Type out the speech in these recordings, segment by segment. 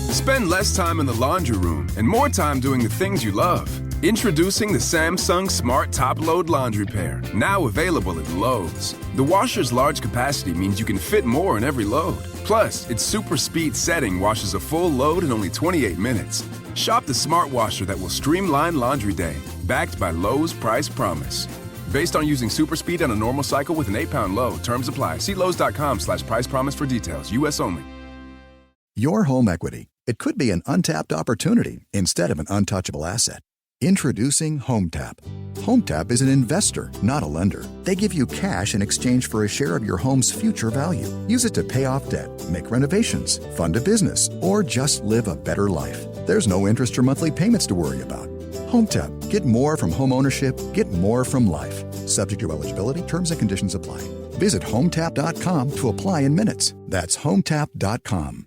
Spend less time in the laundry room and more time doing the things you love. Introducing the Samsung Smart Top Load Laundry Pair, now available at Lowe's. The washer's large capacity means you can fit more in every load. Plus, its super speed setting washes a full load in only 28 minutes. Shop the smart washer that will streamline laundry day, backed by Lowe's Price Promise. Based on using super speed on a normal cycle with an 8-pound load. Terms apply. See Lowe's.com/price promise for details. U.S. only. Your home equity. It could be an untapped opportunity instead of an untouchable asset. Introducing HomeTap. HomeTap is an investor, not a lender. They give you cash in exchange for a share of your home's future value. Use it to pay off debt, make renovations, fund a business, or just live a better life. There's no interest or monthly payments to worry about. HomeTap. Get more from home ownership. Get more from life. Subject to eligibility. Terms and conditions apply. Visit HomeTap.com to apply in minutes. That's HomeTap.com.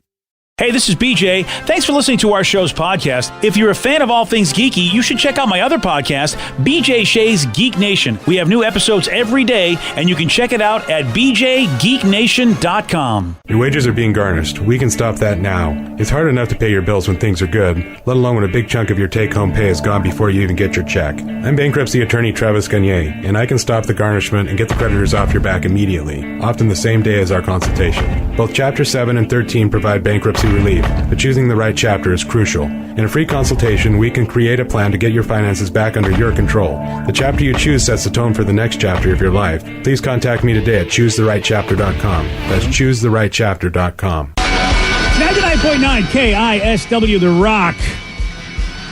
Hey, this is BJ. Thanks for listening to our show's podcast. If you're a fan of all things geeky, you should check out my other podcast, BJ Shea's Geek Nation. We have new episodes every day, and you can check it out at bjgeeknation.com. Your wages are being garnished. We can stop that now. It's hard enough to pay your bills when things are good, let alone when a big chunk of your take-home pay is gone before you even get your check. I'm bankruptcy attorney Travis Gagne, and I can stop the garnishment and get the creditors off your back immediately, often the same day as our consultation. Both Chapter 7 and 13 provide bankruptcy relief, but choosing the right chapter is crucial. In a free consultation, we can create a plan to get your finances back under your control. The chapter you choose sets the tone for the next chapter of your life. Please contact me today at choosetherightchapter.com. That's choosetherightchapter.com. 99.9 KISW, The Rock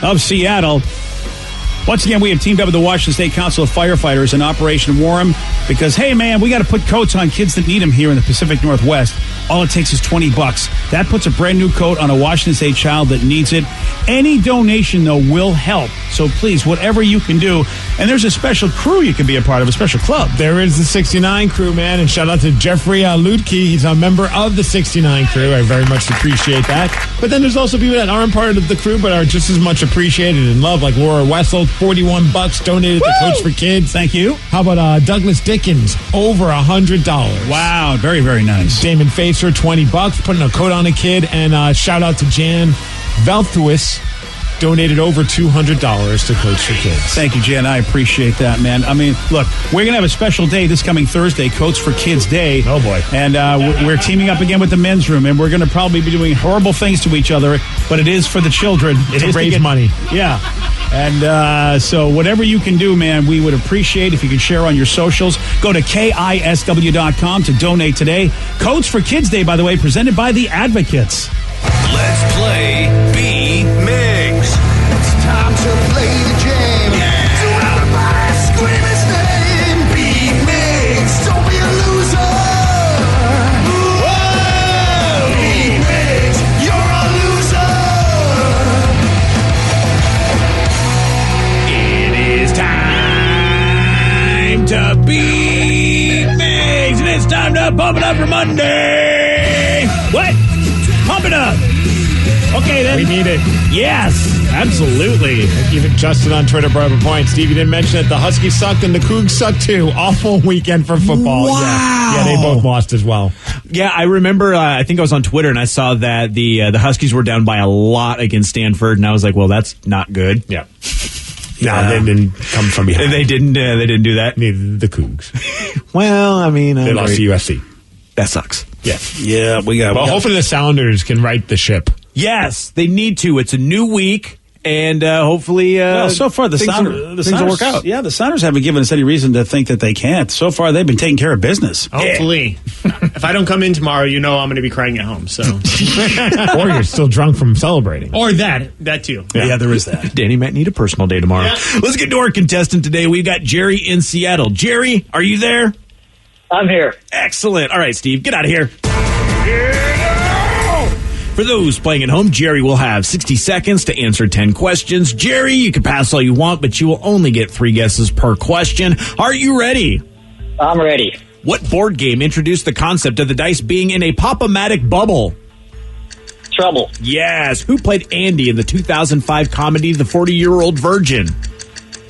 of Seattle. Once again, we have teamed up with the Washington State Council of Firefighters in Operation Warm because, hey, man, we got to put coats on kids that need them here in the Pacific Northwest. All it takes is $20. That puts a brand new coat on a Washington State child that needs it. Any donation, though, will help. So please, whatever you can do. And there's a special crew you can be a part of, a special club. There is the 69 crew, man. And shout out to Jeffrey Lutke. He's a member of the 69 crew. I very much appreciate that. But then there's also people that aren't part of the crew but are just as much appreciated and loved, like Laura Wessel, $41 donated to Coach for Kids. Thank you. How about Douglas Dickens, over $100. Wow, very, very nice. Damon Facer, $20, putting a coat on a kid. And shout out to Jan Valthuis, donated over $200 to Coach for Kids. Thank you, Jan. I appreciate that, man. I mean, look, we're going to have a special day this coming Thursday, Coach for Kids Day. Oh, boy. And we're teaming up again with the men's room, and we're going to probably be doing horrible things to each other, but it is for the children. It is to raise money. Yeah. And so whatever you can do, man, we would appreciate if you could share on your socials. Go to KISW.com to donate today. Coach for Kids Day, by the way, presented by the Advocates. Let's play B-Migs. It's time to play the game. Yeah. So everybody scream his name. B-Migs. Don't be a loser. Whoa! B-Migs. You're a loser. It is time to be Migs, and it's time to pump it up for Monday. What? Pump it up. Okay, then. We need it. Yes, absolutely. Even Justin on Twitter brought up a point. Steve, you didn't mention it. The Huskies sucked and the Cougs sucked too. Awful weekend for football. Wow. Yeah, they both lost as well. Yeah, I remember, I think I was on Twitter and I saw that the Huskies were down by a lot against Stanford, and I was like, well, that's not good. Yeah. No, they didn't come from behind. They didn't do that? Neither the Cougs. Well, I mean... they lost to USC. That sucks. Yes. Yeah, Well, hopefully the Sounders can right the ship. Yes, they need to. It's a new week, and hopefully... well, so far the Sounders will work out. Yeah, the Sounders haven't given us any reason to think that they can't. So far, they've been taking care of business. Hopefully. If I don't come in tomorrow, you know I'm going to be crying at home. So, or you're still drunk from celebrating. Or that too. Yeah, there is that. Danny might need a personal day tomorrow. Yeah. Let's get to our contestant today. We've got Jerry in Seattle. Jerry, are you there? I'm here. Excellent. All right, Steve, get out of here. For those playing at home, Jerry will have 60 seconds to answer 10 questions. Jerry, you can pass all you want, but you will only get 3 guesses per question. Are you ready? I'm ready. What board game introduced the concept of the dice being in a pop-o-matic bubble? Trouble. Yes. Who played Andy in the 2005 comedy The 40-Year-Old Virgin?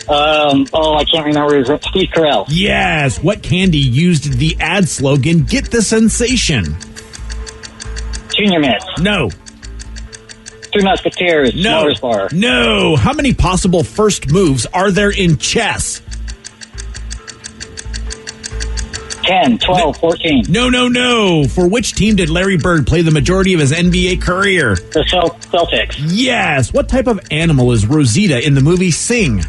I can't remember. Is it Steve Carell? Yes. What candy used the ad slogan, "Get the Sensation"? Junior Mints. No. Three Musketeers. No. Mars Bar. No. How many possible first moves are there in chess? 10, 12, 14. No. For which team did Larry Bird play the majority of his NBA career? The Celtics. Yes. What type of animal is Rosita in the movie Sing?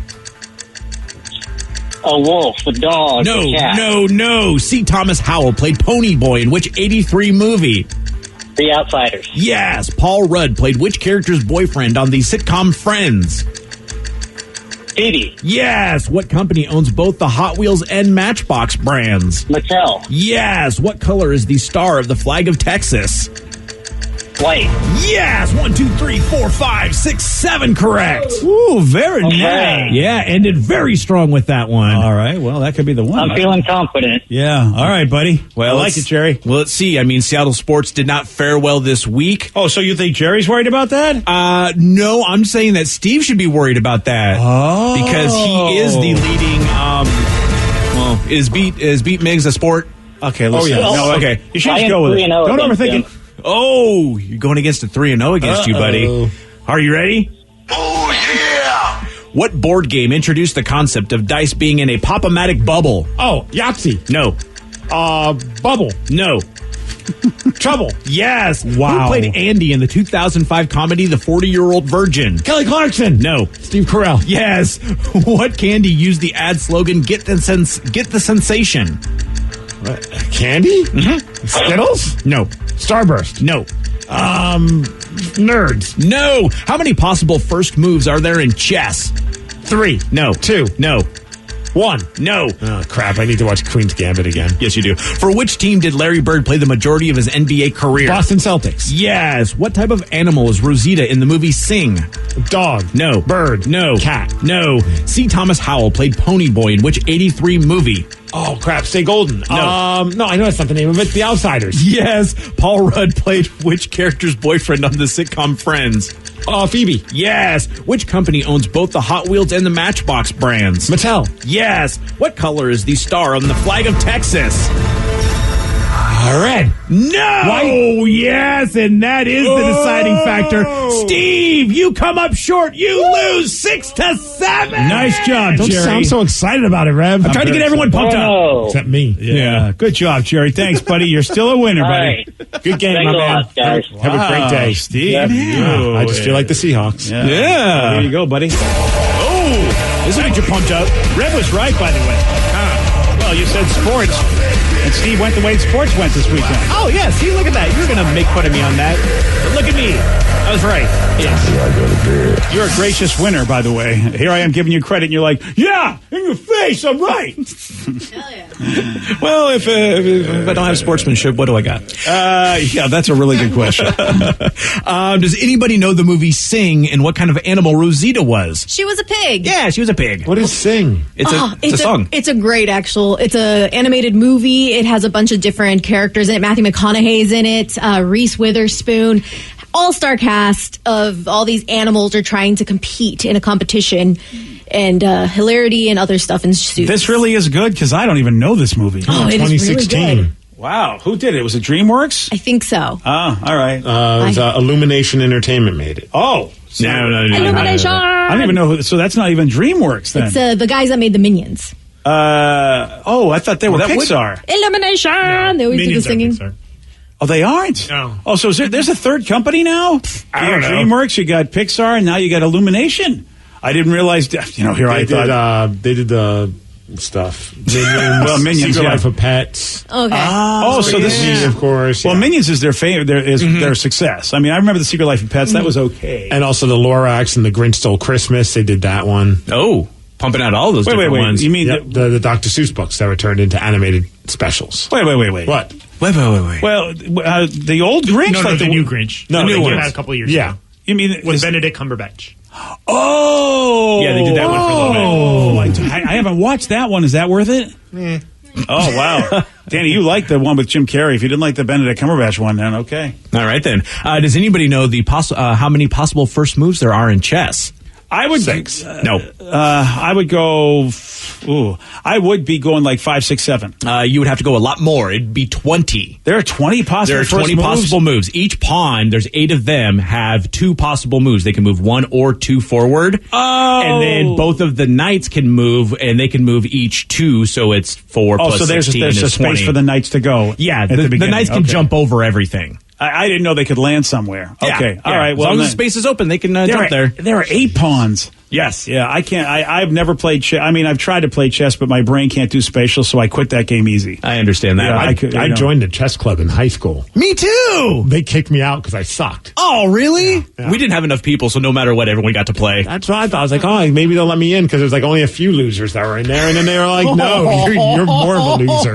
A wolf, a dog, a cat. No. C. Thomas Howell played Pony Boy in which 83 movie? The Outsiders. Yes. Paul Rudd played which character's boyfriend on the sitcom Friends? Phoebe. Yes. What company owns both the Hot Wheels and Matchbox brands? Mattel. Yes. What color is the star of the flag of Texas? White. Yes. 1, 2, 3, 4, 5, 6, 7. Correct. Ooh, very Okay. nice. Yeah, ended very strong with that one. All right. Well, that could be the one. I'm feeling confident. Yeah. All right, buddy. Well, I like it, Jerry. Well, let's see. I mean, Seattle sports did not fare well this week. Oh, so you think Jerry's worried about that? No, I'm saying that Steve should be worried about that. Oh. Because he is the leading, is beat Miggs a sport? Okay, listen. yeah. No, okay. You should I just am go with it. 3-0 Don't against overthink him. it. Oh, you're going against a 3-0 against you, buddy. Are you ready? Oh, yeah! What board game introduced the concept of dice being in a pop-o-matic bubble? Oh, Yahtzee. No. Bubble. No. Trouble. Yes. Wow. Who played Andy in the 2005 comedy The 40-Year-Old Virgin? Kelly Clarkson. No. Steve Carell. Yes. What candy used the ad slogan "Get the sensation"? Candy? Mm-hmm. Skittles? No. Starburst. No. Nerds. No. How many possible first moves are there in chess? 3. No. 2. No. 1. No. Oh, crap. I need to watch Queen's Gambit again. Yes, you do. For which team did Larry Bird play the majority of his NBA career? Boston Celtics. Yes. What type of animal is Rosita in the movie Sing? Dog. No. Bird. No. Cat. No. C. Thomas Howell played Pony Boy in which 83 movie? Oh, crap. Stay golden. No. No, I know that's not the name of it. The Outsiders. Yes. Paul Rudd played which character's boyfriend on the sitcom Friends? Phoebe. Yes. Which company owns both the Hot Wheels and the Matchbox brands? Mattel. Yes. What color is the star on the flag of Texas? Red. No. White. Yes, and that is the deciding factor. Steve, you come up short. You lose 6-7. Nice job, Don't Jerry. sound so excited about it, Rev. I'm trying to get everyone pumped up. Oh. Except me. Yeah. Good job, Jerry. Thanks, buddy. You're still a winner, All buddy. right. Good game, Thanks my a man. lot, guys. Have a great day. Steve. Yep. Yeah. I just feel like the Seahawks. Yeah. Yeah. There you go, buddy. Oh, this will get you pumped up. Rev was right, by the way. Well, you said sports, and Steve went the way sports went this weekend. Oh, yeah. See, look at that. You're going to make fun of me on that. But look at me. I was right. Yes. You're a gracious winner, by the way. Here I am giving you credit, and you're like, yeah, in your face, I'm right. Hell yeah. Well, if I don't have sportsmanship, what do I got? Yeah, that's a really good question. Does anybody know the movie Sing and what kind of animal Rosita was? She was a pig. Yeah, she was a pig. What is Sing? It's a song. It's a great it's a animated movie. It has a bunch of different characters in it. Matthew McConaughey's in it. Reese Witherspoon. All-star cast of all these animals are trying to compete in a competition, and hilarity and other stuff ensues. This really is good because I don't even know this movie. Oh, it is really 2016. good. Wow, who did it? Was it DreamWorks? I think so. Ah, all right. It was, Illumination Entertainment made it. Oh, No. Illumination. I don't even know who. So that's not even DreamWorks then. It's the guys that made the Minions. I thought they were Pixar. Illumination. They always do the singing. Oh, they aren't? No. Oh, so there's a third company now? I don't know. DreamWorks, you got Pixar, and now you got Illumination. I didn't realize, I thought. They did the stuff. Minions. Well, Minions, Secret yeah. Life of Pets. Okay. So this Disney, is, of course. well, yeah. Minions is their success. I mean, I remember the Secret Life of Pets. That was okay. And also the Lorax and the Grinch Stole Christmas. They did that one. Oh, pumping out all those different ones. You mean Yep, the Dr. Seuss books that were turned into animated specials. Wait. What? Wait. Well, the old Grinch, No, like the new Grinch. No, the the new new one ones. a couple years Yeah. ago. You mean With Benedict Cumberbatch. Oh, Yeah, they did that one for a little bit. I haven't watched that one. Is that worth it? Oh wow, Danny, you like the one with Jim Carrey. If you didn't like the Benedict Cumberbatch one, then okay. All right, then. Does anybody know how many possible first moves there are in chess? I would 6. No. I would go. I would be going like 5, 6, 7. You would have to go a lot more. It'd be 20. There are 20 possible. There are 20 possible moves. Each pawn, there's 8 of them, have 2 possible moves. They can move 1 or 2 forward. Oh. And then both of the knights can move, and they can move each 2, so it's 4 plus so there's 16 a is 20. space for the knights to go. Yeah, at the beginning. knights can jump over everything. I didn't know they could land somewhere. Okay, Yeah, all yeah. right. Well, as long as then- the space is open, they can jump there. There are 8 pawns. Yes. Yeah, I can't. I've never played chess. I mean, I've tried to play chess, but my brain can't do spatial, so I quit that game easy. I understand that. Yeah, I joined a chess club in high school. Me too. They kicked me out because I sucked. Oh, really? Yeah. We didn't have enough people, so no matter what, everyone got to play. That's what I thought. I was like, oh, maybe they'll let me in because there's like only a few losers that were in there. And then they were like, no, you're more of a loser.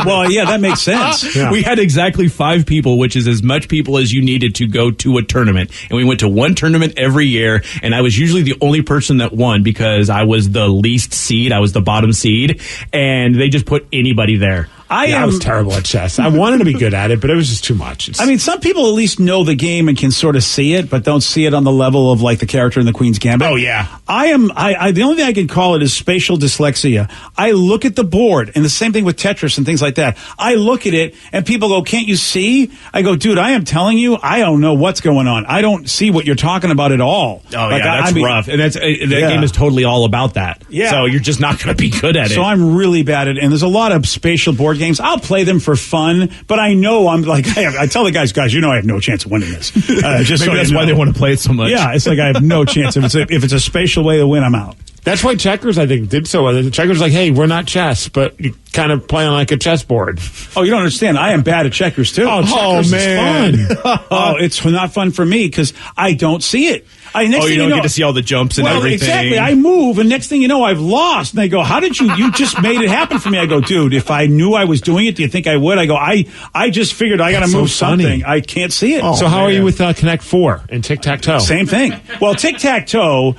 Well, yeah, that makes sense. Yeah. We had exactly 5 people, which is as much people as you needed to go to a tournament. And we went to one tournament every year, and I was usually the only person that won because I was the least seed. I was the bottom seed, and they just put anybody there. I was terrible at chess. I wanted to be good at it, but it was just too much. I mean, some people at least know the game and can sort of see it, but don't see it on the level of like the character in the Queen's Gambit. Oh, yeah. The only thing I can call it is spatial dyslexia. I look at the board, and the same thing with Tetris and things like that. I look at it, and people go, "Can't you see?" I go, "Dude, I am telling you, I don't know what's going on. I don't see what you're talking about at all." Oh, like, yeah, that's rough. And that game is totally all about that. Yeah. So you're just not going to be good at it. So I'm really bad at it, and there's a lot of spatial board games. I'll play them for fun, but I know I'm like, I tell the guys, you know I have no chance of winning this. Just Maybe so that's why they want to play it so much. Yeah, it's like I have no chance. If it's a spatial way to win, I'm out. That's why checkers, I think, did so well. Checkers like, hey, we're not chess, but you kind of play on like a chessboard. Oh, you don't understand. I am bad at checkers, too. Oh, checkers is fun. Oh, it's not fun for me because I don't see it. Next thing you don't know, get to see all the jumps and everything. Exactly. I move, and next thing you know, I've lost. And they go, how did you just made it happen for me? I go, dude, if I knew I was doing it, do you think I would? I go, I just figured I got to move something. I can't see it. So how are you with Connect 4 and Tic-Tac-Toe? Same thing. Well, Tic-Tac-Toe,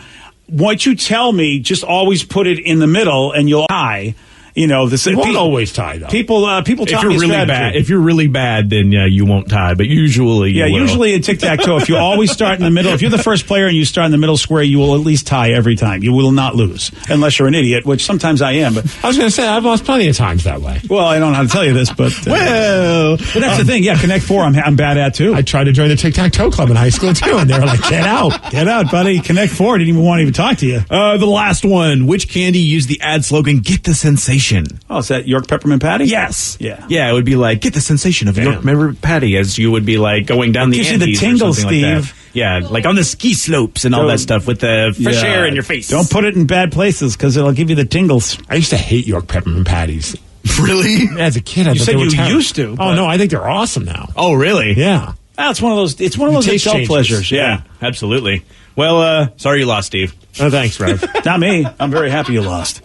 what you tell me, just always put it in the middle and you'll tie. You know, you won't always tie, though. People taught me if you're really bad, then you won't tie. But usually, you will. Usually in tic-tac-toe, if you always start in the middle, if you're the first player and you start in the middle square, you will at least tie every time. You will not lose, unless you're an idiot, which sometimes I am. But I was going to say, I've lost plenty of times that way. Well, I don't know how to tell you this, but but that's the thing. Yeah, Connect 4, I'm bad at too. I tried to join the Tic-Tac-Toe Club in high school too, and they were like, "Get out, buddy." Connect 4 didn't even want to even talk to you. The last one. Which candy used the ad slogan "Get the sensation"? Oh, is that York Peppermint Patty? Yes. Yeah. Yeah, it would be like, get the sensation of York Peppermint Patty as you would be like going down the gives you the Andes tingles, or something like that. Steve. Yeah, like on the ski slopes and all that stuff with the fresh air in your face. Don't put it in bad places because it'll give you the tingles. I used to hate York Peppermint Patties. Really? As a kid, I You thought said they were you terrible. used to. Oh, no, I think they're awesome now. Oh, really? Yeah. It's one of those. It's one of those taste adult changes. pleasures. Yeah, absolutely. Well, sorry you lost, Steve. Oh, thanks, Rev. Not me. I'm very happy you lost.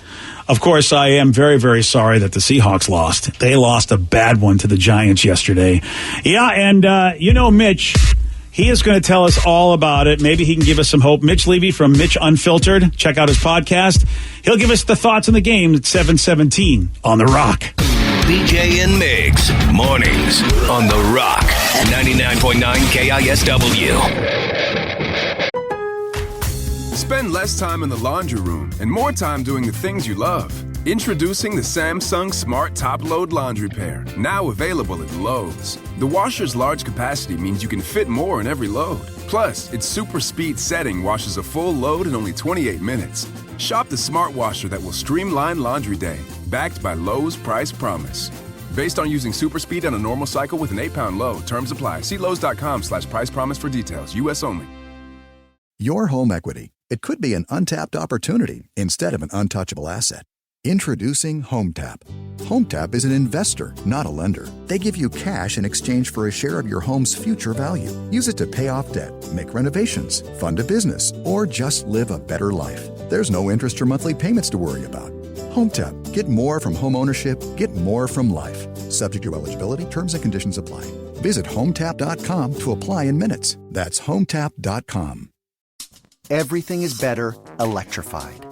Of course, I am very, very sorry that the Seahawks lost. They lost a bad one to the Giants yesterday. Yeah, and Mitch, he is going to tell us all about it. Maybe he can give us some hope. Mitch Levy from Mitch Unfiltered. Check out his podcast. He'll give us the thoughts on the game at 7:17 on The Rock. BJ and Migs, mornings on The Rock, 99.9 KISW. Spend less time in the laundry room and more time doing the things you love. Introducing the Samsung Smart Top Load Laundry Pair, now available at Lowe's. The washer's large capacity means you can fit more in every load. Plus, its super speed setting washes a full load in only 28 minutes. Shop the smart washer that will streamline laundry day, backed by Lowe's Price Promise. Based on using super speed on a normal cycle with an 8-pound load. Terms apply. See Lowe's.com/price promise for details. U.S. only. Your home equity. It could be an untapped opportunity instead of an untouchable asset. Introducing HomeTap. HomeTap is an investor, not a lender. They give you cash in exchange for a share of your home's future value. Use it to pay off debt, make renovations, fund a business, or just live a better life. There's no interest or monthly payments to worry about. HomeTap. Get more from home ownership. Get more from life. Subject to eligibility. Terms and conditions apply. Visit HomeTap.com to apply in minutes. That's HomeTap.com. Everything is better electrified.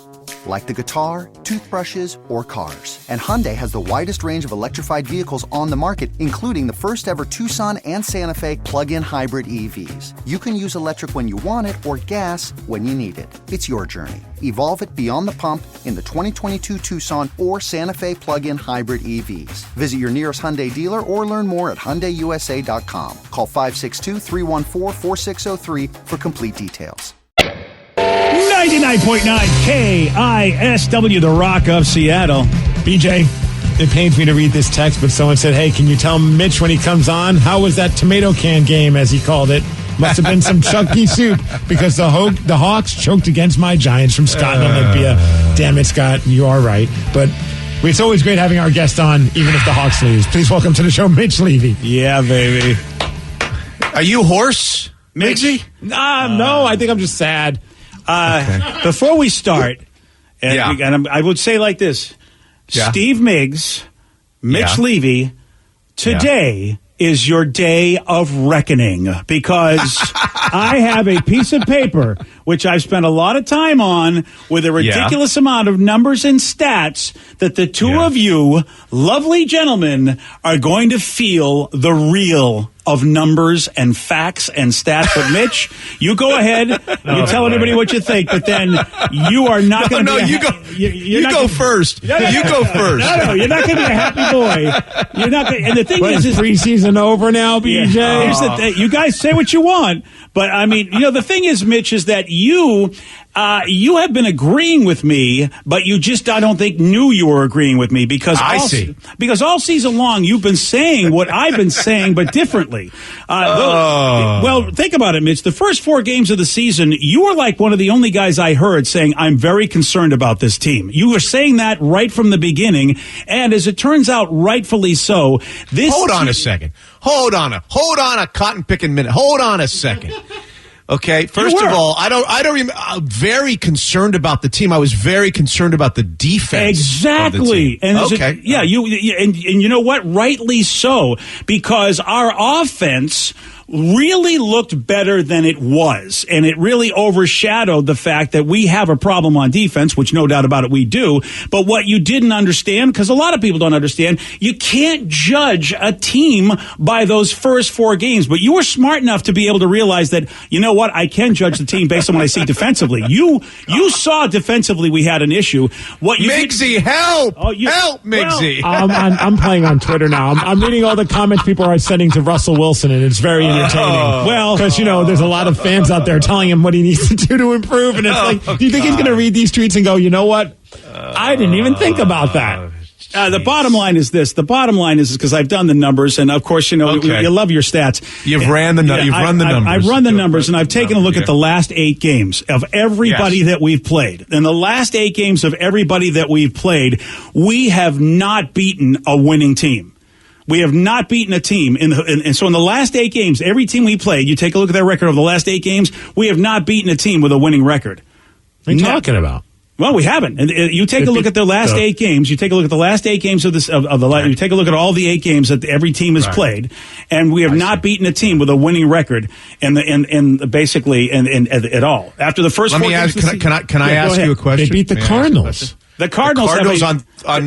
like the guitar, toothbrushes, or cars. And Hyundai has the widest range of electrified vehicles on the market, including the first ever Tucson and Santa Fe plug-in hybrid EVs. You can use electric when you want it or gas when you need it. It's your journey. Evolve it beyond the pump in the 2022 Tucson or Santa Fe plug-in hybrid EVs. Visit your nearest Hyundai dealer or learn more at HyundaiUSA.com. Call 562-314-4603 for complete details. 99.9 KISW, the Rock of Seattle. BJ, it pains me to read this text, but someone said, hey, can you tell Mitch when he comes on, how was that tomato can game, as he called it? Must have been some chunky soup because the Hawks choked against my Giants from Scott and Olympia. Damn it, Scott, you are right. But it's always great having our guest on, even if the Hawks lose. Please welcome to the show, Mitch Levy. Yeah, baby. Are you hoarse, Mitchy? No, I think I'm just sad. Before we start, and I would say like this, Steve Miggs, Mitch Levy, today is your day of reckoning because I have a piece of paper which I've spent a lot of time on with a ridiculous amount of numbers and stats that the two of you, lovely gentlemen, are going to feel the real of numbers and facts and stats. But Mitch, you go ahead. You tell everybody what you think, but then you are not going to. You go first. You go first. No, you're not going to be a happy boy. You're not. And the thing is preseason over now, BJ. Here's the thing. You guys say what you want, but I mean, the thing is, Mitch, is that you have been agreeing with me, but you just, I don't think, knew you were agreeing with me because because all season long you've been saying what I've been saying, but differently. Well, think about it, Mitch. The first 4 games of the season, you were like one of the only guys I heard saying, I'm very concerned about this team. You were saying that right from the beginning, and as it turns out, rightfully so. Hold on a second. Hold on a cotton picking minute. Hold on a second. Okay, first of all, I don't remember. I'm very concerned about the team. I was very concerned about the defense. Exactly. And you know what? Rightly so, because our offense really looked better than it was, and it really overshadowed the fact that we have a problem on defense, which no doubt about it we do. But what you didn't understand, because a lot of people don't understand, you can't judge a team by those first 4 games. But you were smart enough to be able to realize that, you know what, I can judge the team based on what I see defensively. You saw defensively we had an issue. Miggsy, help! Help, Miggsy! I'm playing on Twitter now. I'm reading all the comments people are sending to Russell Wilson, and it's very entertaining. Well, because there's a lot of fans out there telling him what he needs to do to improve, and it's like, do you think he's going to read these tweets and go, you know what? I didn't even think about that. The bottom line is this. The bottom line is because I've done the numbers, and of course, you love your stats. You've run the numbers. I've run the numbers, and I've taken a look at the last 8 games of everybody that we've played. In the last 8 games of everybody that we've played, we have not beaten a winning team. We have not beaten a team. And so in the last 8 games, every team we played, you take a look at their record of the last 8 games, we have not beaten a team with a winning record. What are you talking about? Well, we haven't. And you take a look at the last 8 games. You take a look at the last 8 games of the. You take a look at all the 8 games that every team has played, and we have not beaten a team with a winning record, and basically at all. After the first 4 games, can I ask you a question? They beat the Cardinals. The Cardinals on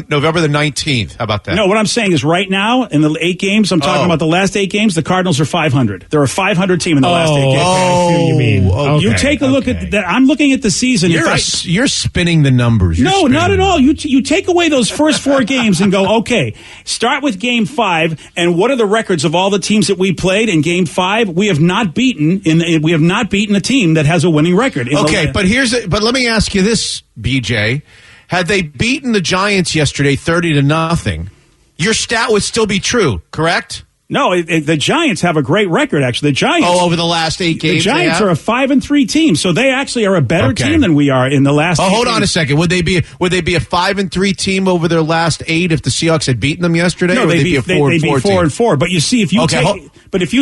November the 19th. How about that? No, what I'm saying is right now, in the 8 games, I'm talking about the last 8 games, the Cardinals are 500. They're a 500 team in the last 8 games. I see what you mean. Okay, you take a look at that. I'm looking at the season. You're spinning the numbers. No, not at all. You take away those first 4 games and go, okay, start with game 5, and what are the records of all the teams that we played in game 5? We have not beaten a team that has a winning record. Okay, but let me ask you this, BJ. Had they beaten the Giants yesterday 30-0, your stat would still be true, correct? No, the Giants have a great record, actually. The Giants. over the last 8 games. The Giants are a 5-3 team, so they actually are a better team than we are in the last. Hold on a second. Would they be a 5-3 team over their last 8 if the Seahawks had beaten them yesterday? No, or they'd be 4-4. But you see, if you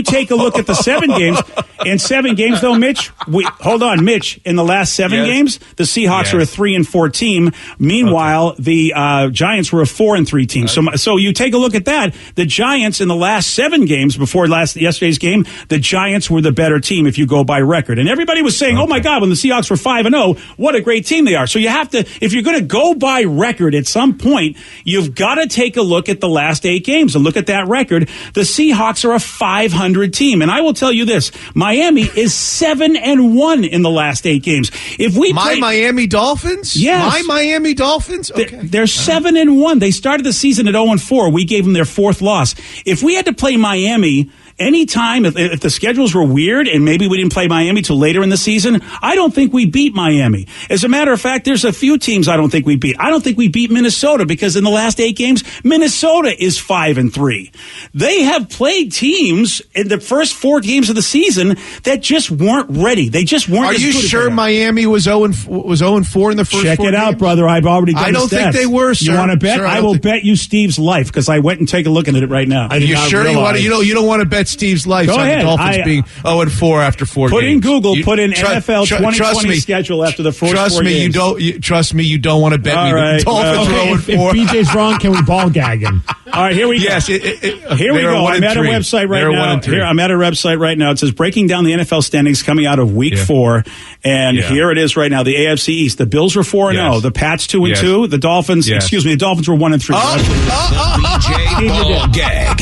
take a look at the 7 games, in 7 games though, Mitch, Mitch, in the last 7 games, the Seahawks are a 3-4 team. Meanwhile, the Giants were a 4-3 team. So you take a look at that. The Giants in the last 7 games before yesterday's game, the Giants were the better team if you go by record. And everybody was saying, oh my God, when the Seahawks were 5-0, what a great team they are. So you have to, if you're going to go by record at some point, you've got to take a look at the last 8 games and look at that record. The Seahawks are a 500 team. And I will tell you this, Miami is 7-1 in the last 8 games. If we Miami Dolphins? Yes. My Miami Dolphins? Okay. They're 7-1. They started the season at 0-4. We gave them their 4th loss. If we had to play Miami anytime, if the schedules were weird and maybe we didn't play Miami till later in the season, I don't think we beat Miami. As a matter of fact, there's a few teams I don't think we beat. I don't think we beat Minnesota because in the last 8 games, Minnesota is 5-3. They have played teams in the first 4 games of the season that just weren't ready. They just weren't. Are as you good as sure they are. Miami was 0-4 in the first Check 4 it out, games? brother. I've already done I don't the think stats. they were, sir. You want to bet? Sir, I will bet you Steve's life because I went and take a look at it right now. You sure you want to? You don't want to bet Steve's life Go on ahead. the Dolphins being 0-4 after 4 games. Put in Google. You- Put in tru- NFL tru- 2020 trust me. schedule after the first Trust 4 me, games. trust me, you don't want to bet All me. right, The Dolphins well, are If 0-4. BJ's wrong, can we ball gag him? All right, here we go. Yes, Here we they are go. 1 I'm and at a 3. website right They're 1 now. and 3. Here, I'm at a website right now. It says breaking down the NFL standings coming out of Week 4, and here it is right now. The AFC East. The Bills were 4-0. Yes. The Pats 2-2. Yes. The Dolphins. Yes. Excuse me. The Dolphins were 1-3. BJ Ball Gag.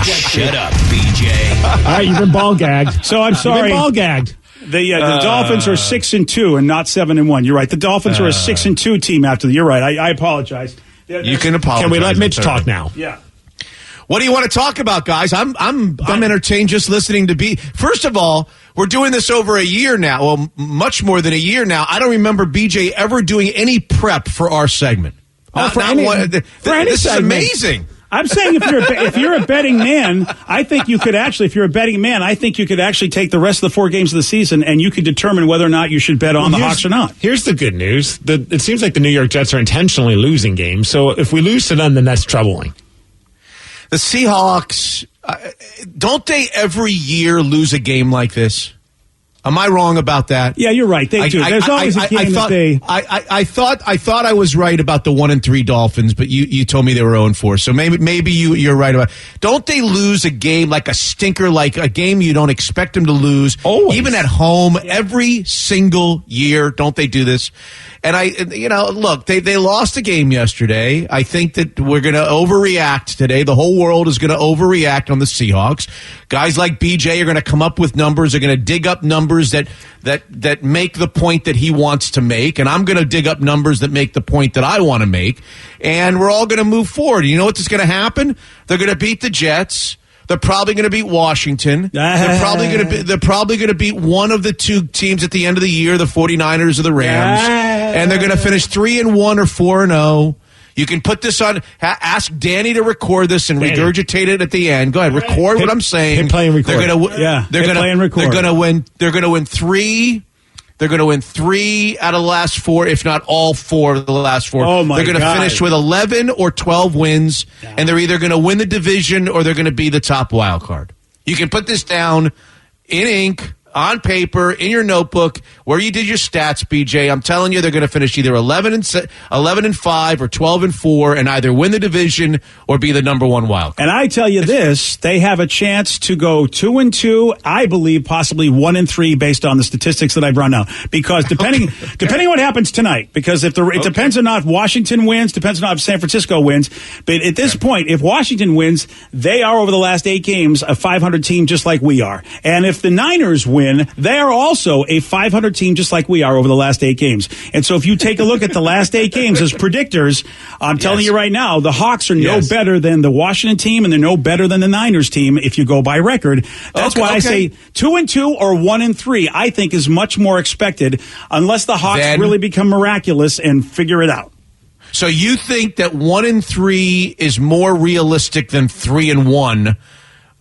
Shut up, BJ. All right, you've been ball gagged. So I'm You've sorry. been ball gagged. The Dolphins are 6-2 and not 7-1. You're right. The Dolphins are a 6-2 team after the. You're right. I apologize. You can apologize. Can we let Mitch That's all talk right. now? Yeah. What do you want to talk about, guys? I'm entertained just listening to First of all, we're doing this over a year now. Well, much more than a year now. I don't remember BJ ever doing any prep for our segment. For any This is segment. amazing. I'm saying if you're a betting man, I think you could actually, if you're a betting man, I think you could actually take the rest of the 4 games of the season and you could determine whether or not you should bet on the Hawks or not. Here's the good news. It seems like the New York Jets are intentionally losing games. So if we lose to them, then that's troubling. The Seahawks, don't they every year lose a game like this? Am I wrong about that? Yeah, you're right. They do. There's always a game that they. I thought I was right about the 1-3 Dolphins, but you told me they were 0-4. So maybe you're right about. Don't they lose a game like a stinker, like a game you don't expect them to lose, even at home every single year? Don't they do this? And look, they lost a game yesterday. I think that we're going to overreact today. The whole world is going to overreact on the Seahawks. Guys like BJ are going to come up with numbers. They're going to dig up numbers that make the point that he wants to make. And I'm going to dig up numbers that make the point that I want to make. And we're all going to move forward. You know what's going to happen? They're going to beat the Jets. They're probably going to beat Washington. They're probably going to beat one of the 2 teams at the end of the year, the 49ers or the Rams. And they're going to finish 3-1 or 4-0. You can put this on. Ask Danny to record this and regurgitate it at the end. Go ahead, record what I'm saying. Hit play and record. They're going to. They're going to win. They're going to win 3. They're going to win 3 out of the last 4, if not all 4 of the last 4. Oh my They're going to God. finish with 11 or 12 wins, and they're either going to win the division or they're going to be the top wild card. You can put this down in ink, on paper, in your notebook, where you did your stats, BJ. I'm telling you, they're going to finish either 11-5 or 12-4, and either win the division or be the number 1 wild card. And I tell you this, they have a chance to go 2-2. I believe possibly 1-3 based on the statistics that I've run now. Because depending what happens tonight, because it depends on not if Washington wins, depends on not if San Francisco wins. But at this point, if Washington wins, they are over the last 8 games a 500 team just like we are. And if the Niners win, they are also a 500 team just like we are over the last 8 games. And so if you take a look at the last 8 games as predictors, I'm telling you right now, the Hawks are no better than the Washington team, and they're no better than the Niners team if you go by record. That's why I say 2-2 or 1-3, I think is much more expected unless the Hawks really become miraculous and figure it out. So you think that 1-3 is more realistic than 3-1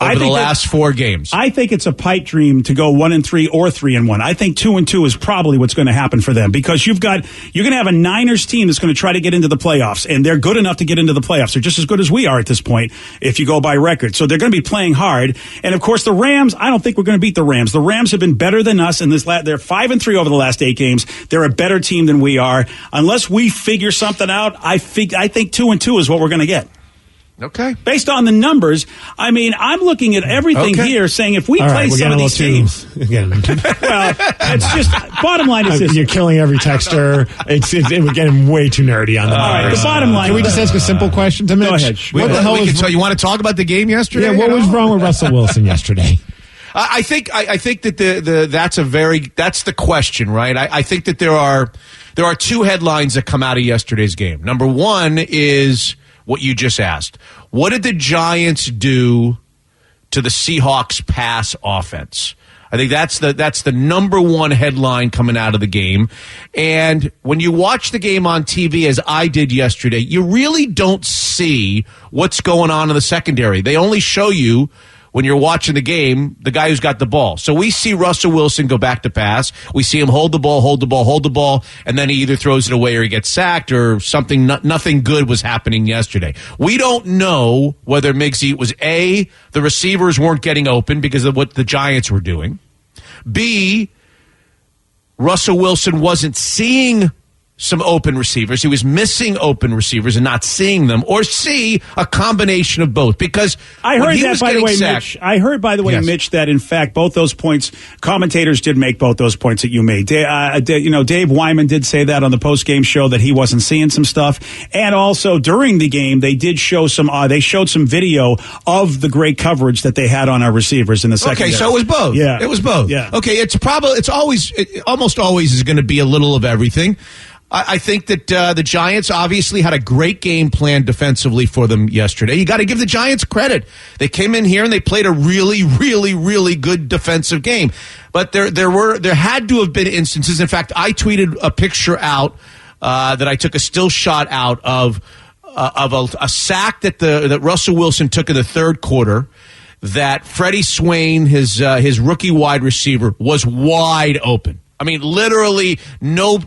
over the last 4 games? I think it's a pipe dream to go 1-3 or 3-1. I think 2-2 is probably what's going to happen for them because you're going to have a Niners team that's going to try to get into the playoffs, and they're good enough to get into the playoffs. They're just as good as we are at this point if you go by record. So they're going to be playing hard. And of course, the Rams, I don't think we're going to beat the Rams. The Rams have been better than us in this. They're 5-3 over the last 8 games. They're a better team than we are. Unless we figure something out, I think 2-2 is what we're going to get. Okay. Based on the numbers, I mean, I'm looking at everything here saying if we play some of these teams. Well, it's just, bottom line is this. You're killing every texter. We're getting way too nerdy on the All right, the bottom line. Can we just ask a simple question to Mitch? Go ahead. What the hell So you want to talk about the game yesterday? Yeah, what was wrong with Russell Wilson yesterday? I think that that's the question, right? I think that there are two headlines that come out of yesterday's game. Number one is what you just asked. What did the Giants do to the Seahawks pass offense? I think that's the number one headline coming out of the game. And when you watch the game on TV, as I did yesterday, you really don't see what's going on in the secondary. They only show you, when you're watching the game, the guy who's got the ball. So we see Russell Wilson go back to pass. We see him hold the ball, and then he either throws it away or he gets sacked or something. Nothing good was happening yesterday. We don't know whether Miggsy was A, the receivers weren't getting open because of what the Giants were doing. B, Russell Wilson wasn't seeing some open receivers. He was missing open receivers and not seeing them. Or C, a combination of both. Because I heard that, by the way, Mitch. I heard, by the way, Mitch, that in fact both those points, commentators did make both those points that you made. Dave Wyman did say that on the post-game show that he wasn't seeing some stuff, and also during the game they did show some. They showed some video of the great coverage that they had on our receivers in the secondary. Okay, so it was both. Yeah, it was both. Yeah. Okay, it almost always is going to be a little of everything. I think that the Giants obviously had a great game plan defensively for them yesterday. You got to give the Giants credit. They came in here and they played a really, really, really good defensive game. But there had to have been instances. In fact, I tweeted a picture out that I took a still shot out of a sack that Russell Wilson took in the third quarter. That Freddie Swain, his rookie wide receiver, was wide open. I mean, literally no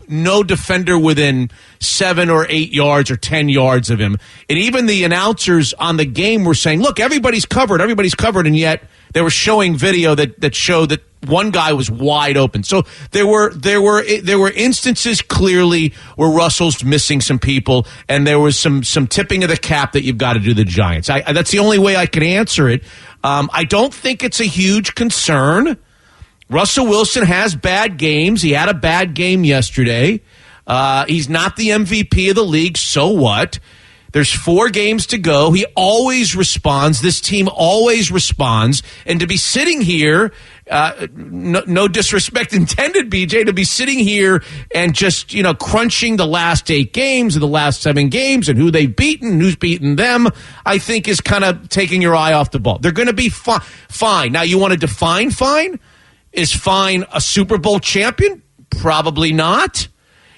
defender within 7 or 8 yards or 10 yards of him. And even the announcers on the game were saying, look, everybody's covered. And yet they were showing video that showed that one guy was wide open. So there were instances clearly where Russell's missing some people, and there was some tipping of the cap that you've got to do the Giants. That's the only way I can answer it. I don't think it's a huge concern. Russell Wilson has bad games. He had a bad game yesterday. He's not the MVP of the league. So what? There's 4 games to go. He always responds. This team always responds. And to be sitting here, no disrespect intended, BJ, to be sitting here and just, crunching the last 8 games and the last 7 games and who they've beaten, who's beaten them, I think is kind of taking your eye off the ball. They're going to be fine. Now, you want to define fine? Is fine a Super Bowl champion? Probably not.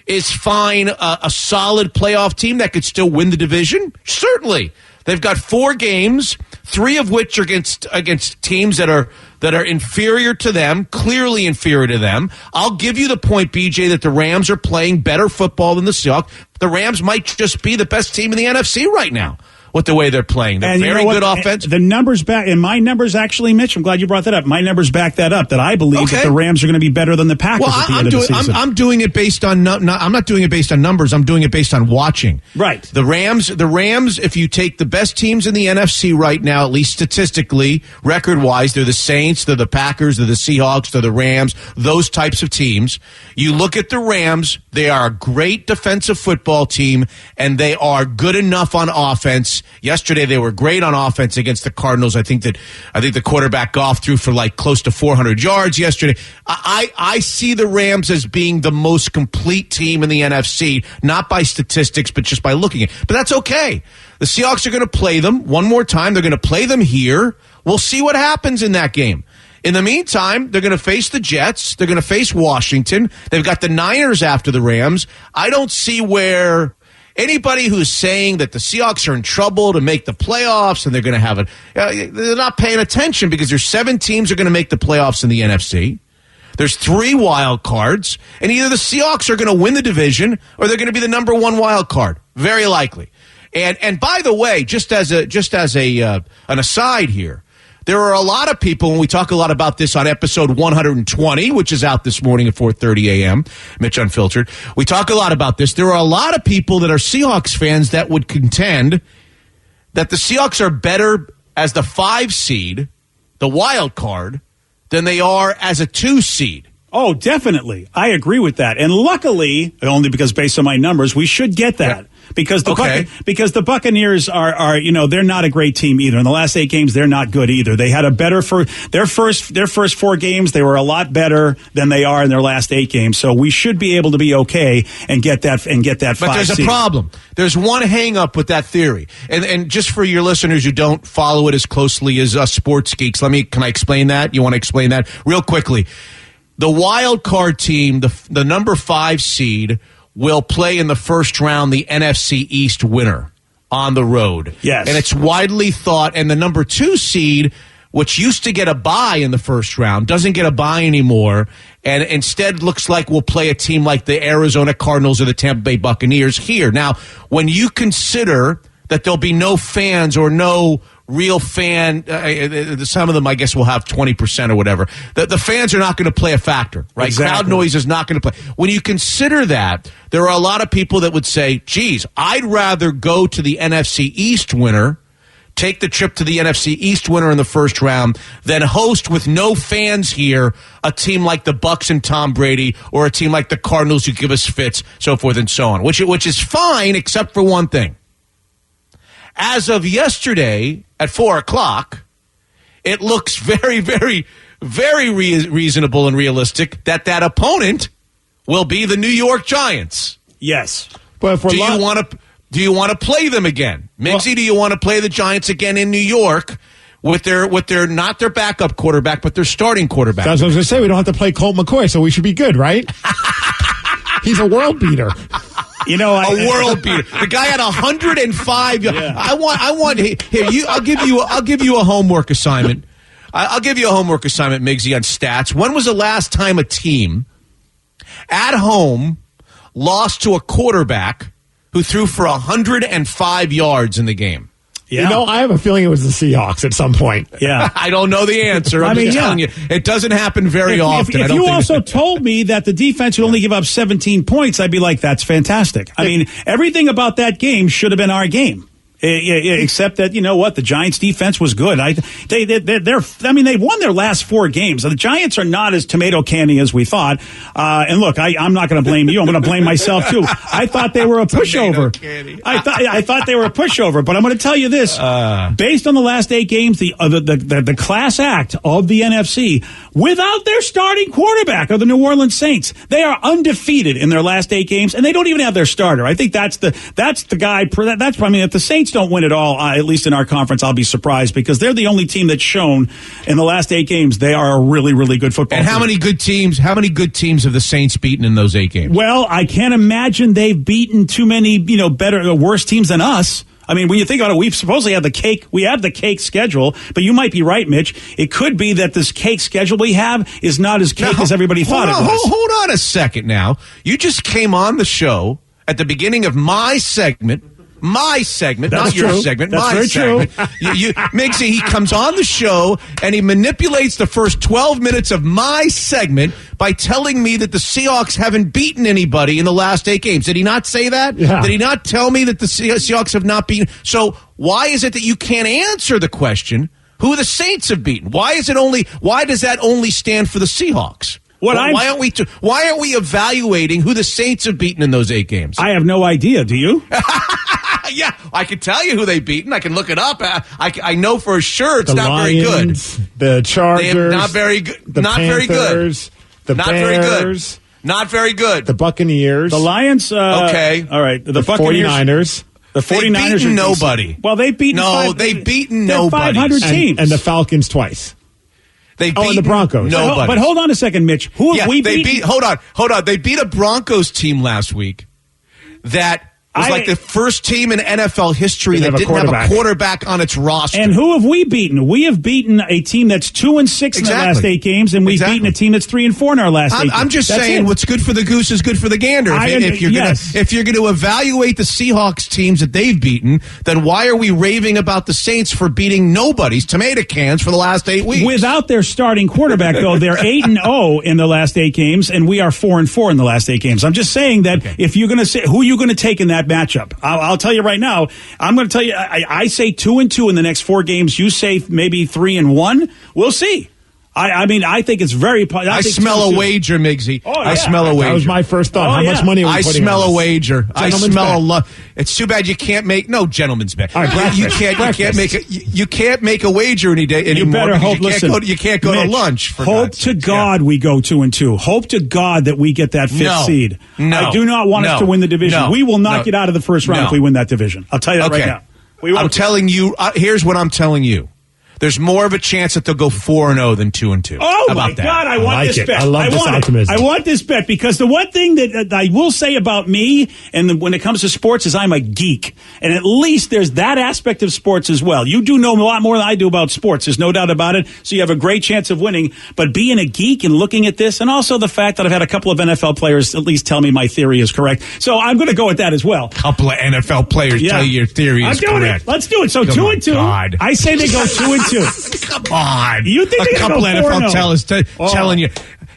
Is fine a solid playoff team that could still win the division? Certainly. They've got 4 games, 3 of which are against teams that are inferior to them, clearly inferior to them. I'll give you the point, BJ, that the Rams are playing better football than the Seahawks. The Rams might just be the best team in the NFC right now with the way they're playing. They're very good offense. The numbers back, and my numbers actually, Mitch, I'm glad you brought that up. My numbers back that up, that I believe that the Rams are going to be better than the Packers at the end of the season. I'm doing it based on, I'm not doing it based on numbers. I'm doing it based on watching. Right. The Rams, if you take the best teams in the NFC right now, at least statistically, record-wise, they're the Saints, they're the Packers, they're the Seahawks, they're the Rams, those types of teams. You look at the Rams, they are a great defensive football team, and they are good enough on offense. Yesterday they were great on offense against the Cardinals. I think the quarterback Goff threw for like close to 400 yards yesterday. I see the Rams as being the most complete team in the NFC, not by statistics, but just by looking at it. But that's okay. The Seahawks are going to play them one more time. They're going to play them here. We'll see what happens in that game. In the meantime, they're going to face the Jets. They're going to face Washington. They've got the Niners after the Rams. I don't see where anybody who's saying that the Seahawks are in trouble to make the playoffs and they're going to have it, they're not paying attention, because there's 7 teams are going to make the playoffs in the NFC. There's 3 wild cards, and either the Seahawks are going to win the division or they're going to be the number 1 wild card, very likely. And by the way, just as an aside here, there are a lot of people, and we talk a lot about this on episode 120, which is out this morning at 4:30 a.m., Mitch Unfiltered. We talk a lot about this. There are a lot of people that are Seahawks fans that would contend that the Seahawks are better as the 5 seed, the wild card, than they are as a 2 seed. Oh, definitely. I agree with that. And luckily, only because based on my numbers, we should get that. Yeah. Because the Buccaneers are they're not a great team either. In the last 8 games, they're not good either. They had a better for their first 4 games. They were a lot better than they are in their last 8 games. So we should be able to be okay and get that. But there's a problem. There's one hang up with that theory. And just for your listeners who don't follow it as closely as us sports geeks, can I explain that? You want to explain that real quickly? The wild card team, the number 5 seed, will play in the first round the NFC East winner on the road. Yes. And it's widely thought, and the number 2 seed, which used to get a bye in the first round, doesn't get a bye anymore, and instead looks like we'll play a team like the Arizona Cardinals or the Tampa Bay Buccaneers here. Now, when you consider that there'll be no fans or no real fan, some of them I guess will have 20% or whatever. The fans are not going to play a factor, right? Exactly. Crowd noise is not going to play. When you consider that, there are a lot of people that would say, geez, I'd rather go to the NFC East winner, take the trip to the NFC East winner in the first round, than host with no fans here a team like the Bucs and Tom Brady or a team like the Cardinals who give us fits, so forth and so on, which is fine except for one thing. As of yesterday at 4 o'clock, it looks very, very, very reasonable and realistic that opponent will be the New York Giants. Yes. But if do you want to play them again? Mixie, do you want to play the Giants again in New York with their not their backup quarterback, but their starting quarterback? That's what I was going to say. We don't have to play Colt McCoy, so we should be good, right? He's a world beater. A world beater. The guy had 105. Yeah. I want here. I'll give you a homework assignment. I'll give you a homework assignment, Miggsy, on stats. When was the last time a team at home lost to a quarterback who threw for 105 yards in the game? Yeah. I have a feeling it was the Seahawks at some point. Yeah. I don't know the answer. I'm just telling you, it doesn't happen very often. If you also told me that the defense would only give up 17 points, I'd be like, that's fantastic. I mean, everything about that game should have been our game. Except that, the Giants' defense was good. They've won their last 4 games. The Giants are not as tomato candy as we thought. And look, I'm not going to blame you. I'm going to blame myself too. I thought they were a pushover. I thought they were a pushover. But I'm going to tell you this: based on the last 8 games, the class act of the NFC, without their starting quarterback of the New Orleans Saints, they are undefeated in their last 8 games, and they don't even have their starter. I think that's the guy. If the Saints don't win it all, at least in our conference, I'll be surprised because they're the only team that's shown in the last 8 games they are a really, really good football team. And how many good teams have the Saints beaten in those 8 games? Well, I can't imagine they've beaten too many, worse teams than us. I mean, when you think about it, we've supposedly had the cake schedule, but you might be right, Mitch. It could be that this cake schedule we have is not as cake as everybody thought it was. Hold on a second now. You just came on the show at the beginning of my segment, That's not your true. segment, That's my very segment. Mixie, he comes on the show and he manipulates the first 12 minutes of my segment by telling me that the Seahawks haven't beaten anybody in the last 8 games.Id he not say that? Yeah. Did he not tell me that the Seahawks have not beaten? So why is it that you can't answer the question who the Saints have beaten? Why does that only stand for the Seahawks? Why aren't we evaluating who the Saints have beaten in those 8 games? I have no idea. Do you? Yeah, I can tell you who they've beaten. I can look it up. I know for sure it's The not Lions, very good. The Chargers. Not very good. The Not Panthers, very good. The Not Bears, very good. Not very good. The Buccaneers. The Lions. Okay. All right. The Buccaneers. 49ers. The 49ers They've beaten nobody. Well, they've beaten they've beaten nobody. 500 teams. And the Falcons twice. They beat and the Broncos. Nobody. But hold on a second, Mitch. Who have we beaten? Hold on. They beat a Broncos team last week that was like the first team in NFL history that didn't have a quarterback on its roster. And who have we beaten? We have beaten a team that's 2-6 in the last 8 games, and we've beaten a team that's 3-4 in our last 8 games. I'm just saying, what's good for the goose is good for the gander. If you're going to evaluate the Seahawks teams that they've beaten, then why are we raving about the Saints for beating nobody's tomato cans for the last 8 weeks? Without their starting quarterback, though, they're 8-0 in the last 8 games, and we are 4-4 in the last 8 games. I'm just saying that if you're going to say who you're going to take in that that matchup. I'll tell you right now. I'm going to tell you. I say 2-2 in the next 4 games. You say maybe 3-1. We'll see. I mean, I think it's very. I smell a wager, Miggsy. Oh, yeah. I smell a wager. That was my first thought. How much money are we I putting smell on a this? wager. I Gentleman's smell bet. a lot. It's too bad you can't make gentleman's bet. All right, breakfast. You can't make a wager any day anymore. You better hope. You can't go to lunch. For hope God's to sake. God we go 2-2. Hope to God that we get that 5th seed. No. I do not want us to win the division. No. We will not No. get out of the first round No. if we win that division. I'll tell you that right now. I'm telling you. Here's what I'm telling you. There's more of a chance that they'll go 4-0 than 2-2. Oh, How my about that? God, I want this bet. I love this optimism. I want this bet because the one thing that I will say about me and when it comes to sports is I'm a geek. And at least there's that aspect of sports as well. You do know a lot more than I do about sports. There's no doubt about it. So you have a great chance of winning. But being a geek and looking at this, and also the fact that I've had a couple of NFL players at least tell me my theory is correct. So I'm going to go with that as well. Couple of NFL players tell you your theory is I'm doing correct. it. Let's do it. So Come 2-2. God. I say they go 2-2. Come on. You think a they're couple gonna go NFL 4-0? telling you.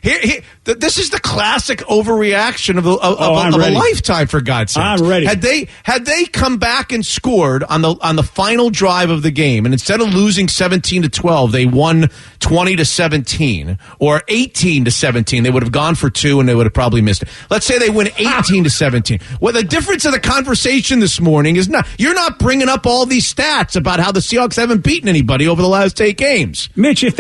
Here, this is the classic overreaction of I'm a ready. lifetime, for God's sake. I'm ready. Had they come back and scored on the final drive of the game, and instead of losing 17-12, they won 20-17 or 18-17, they would have gone for 2 and they would have probably missed it. Let's say they win 18-17. Well, the difference of the conversation this morning is you're not bringing up all these stats about how the Seahawks haven't beaten anybody over the last 8 games. Mitch, if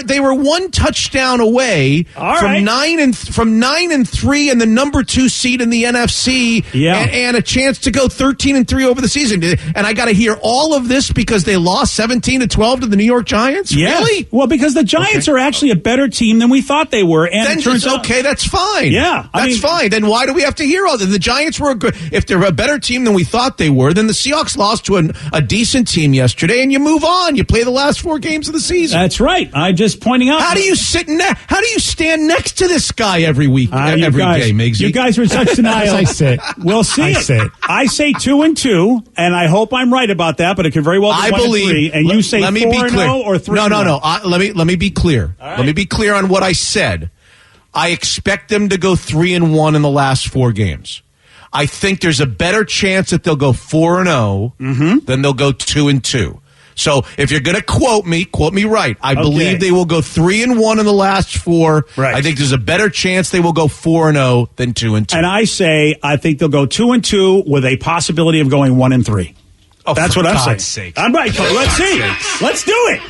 they were one touchdown away from 9-3 and the number 2 seed in the NFC, and a chance to go 13-3 over the season. And I got to hear all of this because they lost 17-12 to the New York Giants. Yes. Really? Well, because the Giants are actually a better team than we thought they were, and Then it turns out okay, that's fine. Yeah, that's fine. Then why do we have to hear all that? The Giants were if they're a better team than we thought they were, then the Seahawks lost to a decent team yesterday, and you move on. You play the last 4 games of the season. That's right. I'm just pointing out. How do you stand next to this guy every week, every day, Miggsy? You guys are in such denial. I sit. We'll see. I say 2-2, and I hope I'm right about that. But it could very well be 1-3. And you say 4-0 or 3-1. No. Let me be clear. Right. Let me be clear on what I said. I expect them to go 3-1 in the last 4 games. I think there's a better chance that they'll go 4-0 than they'll go 2-2. So if you're going to quote me right. I believe they will go 3-1 in the last 4. Right. I think there's a better chance they will go 4-0 than 2-2. And I say I think they'll go 2-2 with a possibility of going 1-3. Oh, that's for what I'm God's saying. sake. I'm right. Let's see. Let's do it.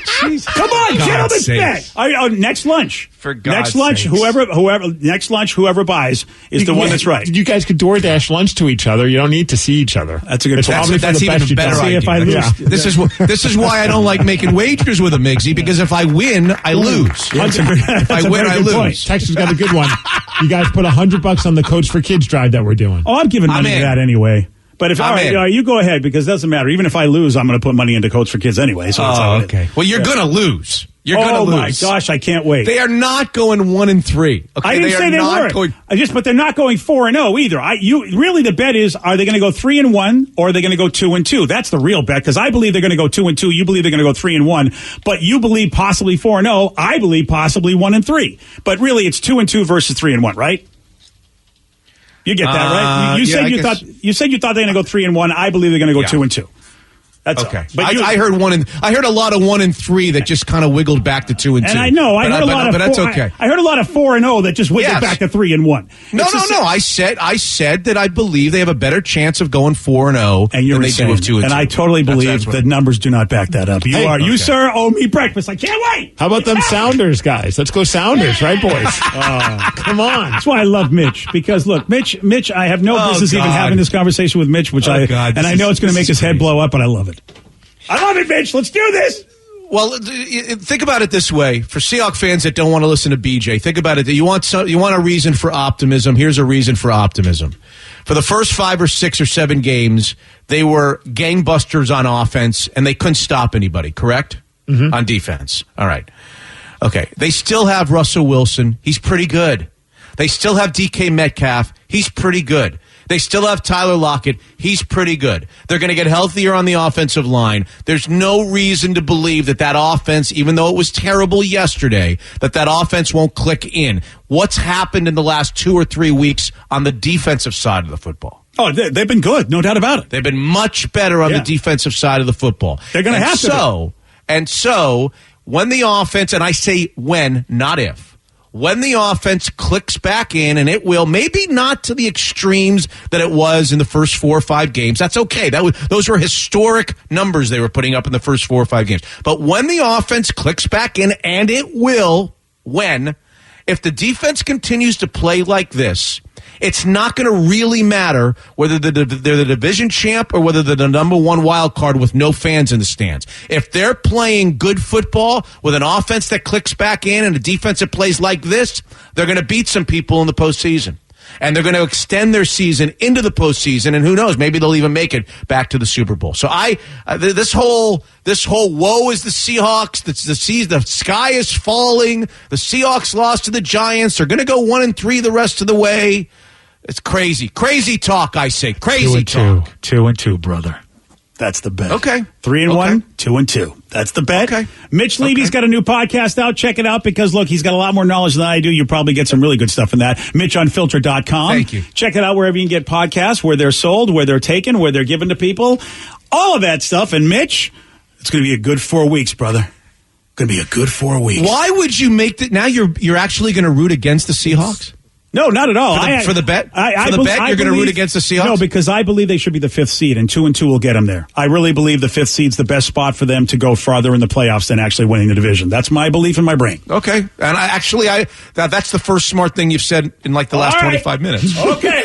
Come on, God's gentlemen. Bet. Next lunch. For God's next lunch, sakes. whoever buys is the one that's right. You guys could DoorDash lunch to each other. You don't need to see each other. That's a good point. That's even a better idea. If I lose. Yeah. This is why I don't like making wagers with a Miggsy, because if I win, I lose. If I win, I lose. Texas got a good one. You guys put $100 on the Coach for Kids drive that we're doing. Oh, I'm giving money to that anyway. But if you go ahead, because it doesn't matter. Even if I lose, I'm going to put money into Coach for Kids anyway. So okay. Well, you're going to lose. You're going to lose. Oh my gosh, I can't wait. They are not going 1-3. Okay, I didn't say they were. But they're not going 4-0 either. Really the bet is: are they going to go 3-1 or are they going to go 2-2? That's the real bet, because I believe they're going to go 2-2. You believe they're going to go 3-1, but you believe possibly 4-0. I believe possibly 1-3. But really, it's 2-2 versus 3-1, right? You get that, right? You said you thought they're going to go 3-1. I believe they're going to go 2-2. That's okay. All. But I heard I heard a lot of 1-3 that just kind of wiggled back to 2-2. And I know I heard a lot of. But that's okay. I heard a lot of 4-0 that just wiggled back to 3-1. No. I said that I believe they have a better chance of going 4-0 than they do of 2-2. And I totally believe the numbers do not back that up. You sir, owe me breakfast. I can't wait. How about them Sounders guys? Let's go Sounders, right, boys? Come on. That's why I love Mitch, because look, Mitch, I have no business even having this conversation with Mitch, I know it's going to make his head blow up, but I love it. I love it, Mitch. Let's do this. Well, think about it this way. For Seahawks fans that don't want to listen to BJ, think about it. You want a reason for optimism. Here's a reason for optimism. For the first 5 or 6 or 7 games, they were gangbusters on offense, and they couldn't stop anybody, correct? Mm-hmm. On defense. All right. Okay. They still have Russell Wilson. He's pretty good. They still have DK Metcalf. He's pretty good. They still have Tyler Lockett. He's pretty good. They're going to get healthier on the offensive line. There's no reason to believe that offense, even though it was terrible yesterday, that offense won't click in. What's happened in the last 2 or 3 weeks on the defensive side of the football? Oh, they've been good, no doubt about it. They've been much better on the defensive side of the football. They're going to have to. And so, when the offense, and I say when, not if, when the offense clicks back in, and it will, maybe not to the extremes that it was in the first 4 or 5 games. That's okay. Those were historic numbers they were putting up in the first 4 or 5 games. But when the offense clicks back in, and it will, if the defense continues to play like this, it's not going to really matter whether they're the division champ or whether they're the number 1 wild card with no fans in the stands. If they're playing good football with an offense that clicks back in and a defense that plays like this, they're going to beat some people in the postseason. And they're going to extend their season into the postseason, and who knows, maybe they'll even make it back to the Super Bowl. So this whole woe is the Seahawks. The sky is falling. The Seahawks lost to the Giants. They're going to go 1-3 the rest of the way. It's crazy talk. I say crazy talk. 2-2, brother. That's the bet. Okay. 3-1, 2-2. That's the bet. Okay. Mitch Levy's got a new podcast out. Check it out because, look, he's got a lot more knowledge than I do. You probably get some really good stuff in that. MitchUnfiltered.com. Thank you. Check it out wherever you can get podcasts, where they're sold, where they're taken, where they're given to people. All of that stuff. And, Mitch, it's going to be a good 4 weeks, brother. Going to be a good 4 weeks. Why would you make that? Now you're actually going to root against the Seahawks? No, not at all. For the bet? You're going to root against the Seahawks? No, because I believe they should be the 5th seed, and 2-2 will get them there. I really believe the 5th seed's the best spot for them to go farther in the playoffs than actually winning the division. That's my belief in my brain. Okay. And that's the first smart thing you've said in like the last 25 minutes. Okay.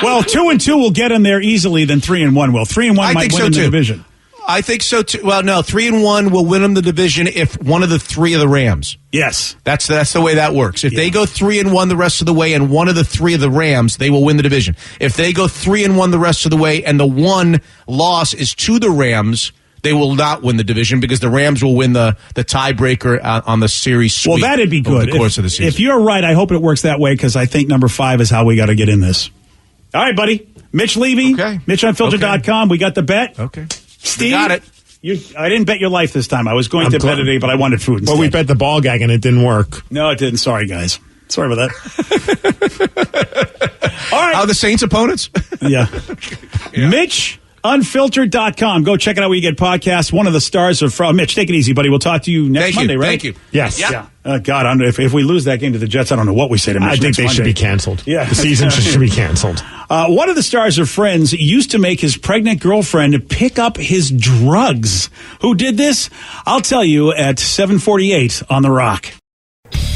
Well, 2-2 will get them there easily than 3-1 will. 3-1 might win the division. I think so too. Well, no, 3-1 will win them the division if one of the 3 of the Rams. Yes, that's the way that works. If they go 3-1 the rest of the way, and one of the 3 of the Rams, they will win the division. If they go 3-1 the rest of the way, and the one loss is to the Rams, they will not win the division because the Rams will win the tiebreaker on the series sweep. Well, that'd be good. Over the course of the season. If you're right, I hope it works that way because I think number 5 is how we got to get in this. All right, buddy. Mitch Levy, MitchUnfiltered.com. Okay. We got the bet. Okay. Steve, got it. I didn't bet your life this time. I was going to bet it, but I wanted food instead. Well, we bet the ball gag, and it didn't work. No, it didn't. Sorry, guys. Sorry about that. All right. How are the Saints' opponents? Yeah. MitchUnfiltered.com. Go check it out where you get podcasts. One of the stars of Mitch, take it easy, buddy. We'll talk to you next Monday, right? Thank you. Yes. Yeah. God, if we lose that game to the Jets, I don't know what we say to Mitch. I think they should be canceled. Yeah. The season should be canceled. One of the stars of Friends used to make his pregnant girlfriend pick up his drugs. Who did this? I'll tell you at 7:48 on The Rock.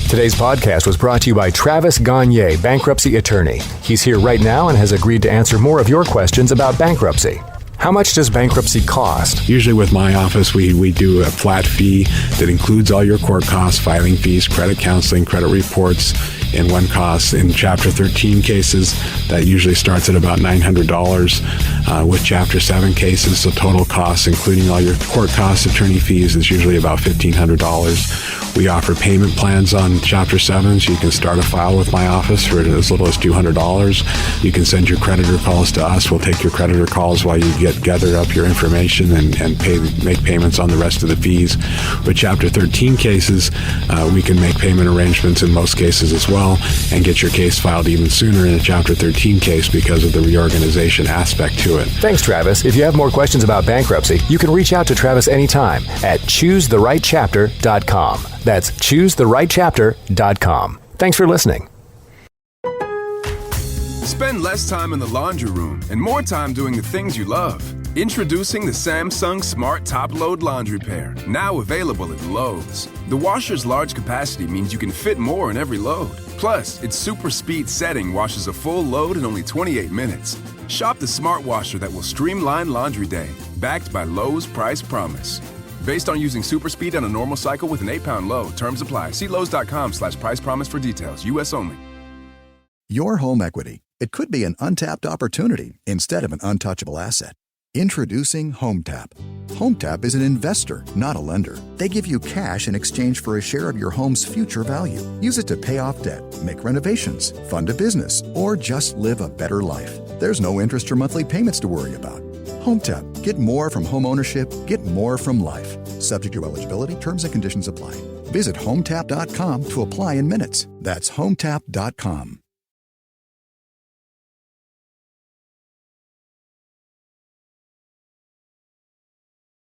Today's podcast was brought to you by Travis Gagne, bankruptcy attorney. He's here right now and has agreed to answer more of your questions about bankruptcy. How much does bankruptcy cost? Usually with my office, we do a flat fee that includes all your court costs, filing fees, credit counseling, credit reports, and one cost. In Chapter 13 cases, that usually starts at about $900. With Chapter 7 cases, the total cost, including all your court costs, attorney fees, is usually about $1,500. We offer payment plans on Chapter 7, so you can start a file with my office for as little as $200. You can send your creditor calls to us. We'll take your creditor calls while you gather up your information and make payments on the rest of the fees. With Chapter 13 cases, we can make payment arrangements in most cases as well and get your case filed even sooner in a Chapter 13 case because of the reorganization aspect to it. Thanks, Travis. If you have more questions about bankruptcy, you can reach out to Travis anytime at ChooseTheRightChapter.com. That's ChooseTheRightChapter.com. Thanks for listening. Spend less time in the laundry room and more time doing the things you love. Introducing the Samsung Smart Top Load Laundry Pair, now available at Lowe's. The washer's large capacity means you can fit more in every load. Plus, its super speed setting washes a full load in only 28 minutes. Shop the smart washer that will streamline laundry day, backed by Lowe's Price Promise. Based on using super speed on a normal cycle with an 8-pound load. Terms apply. See Lowe's.com/price promise for details. U.S. only. Your home equity. It could be an untapped opportunity instead of an untouchable asset. Introducing HomeTap. HomeTap is an investor, not a lender. They give you cash in exchange for a share of your home's future value. Use it to pay off debt, make renovations, fund a business, or just live a better life. There's no interest or monthly payments to worry about. HomeTap. Get more from home ownership. Get more from life. Subject to eligibility. Terms and conditions apply. Visit HomeTap.com to apply in minutes. That's HomeTap.com.